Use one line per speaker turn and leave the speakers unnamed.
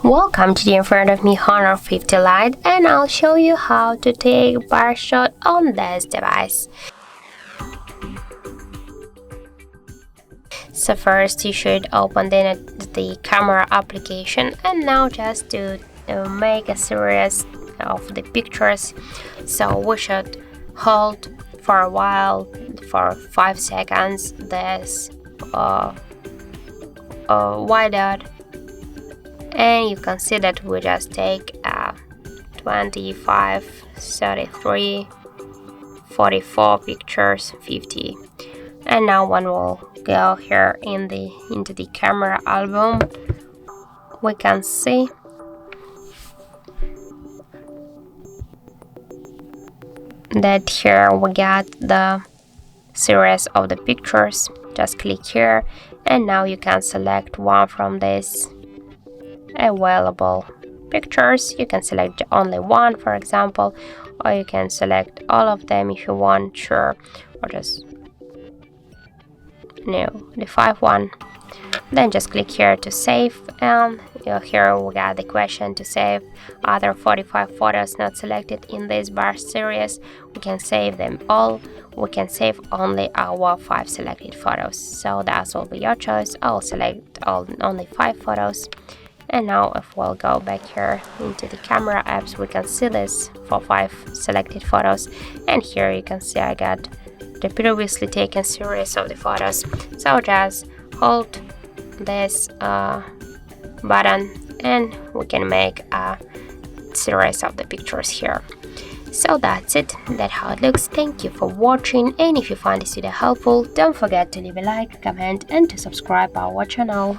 Welcome to the in front of me Honor 50 Lite, and I'll show you how to take bar shot on this device. So first you should open the camera application, and now just to make a series of the pictures. So we should hold for a while, for 5 seconds, this white dot. And you can see that we just take 25, 33, 44 pictures, 50. And now when we'll go here into the camera album, we can see that here we got the series of the pictures. Just click here, and now you can select one from this available pictures. You can select only one, for example, or you can select all of them if you want, sure, or just the 5 one. Then just click here to save, and here we got the question to save other 45 photos not selected in this bar series. We can save them all. We can save only our 5 selected photos, so that will be your choice. I'll select only 5 photos. And now if we'll go back here into the camera apps, we can see this for 5 selected photos, and here you can see I got the previously taken series of the photos. So just hold this button and we can make a series of the pictures here. So that's it, that's how it looks. Thank you for watching, and if you find this video helpful, don't forget to leave a like, comment and to subscribe our channel.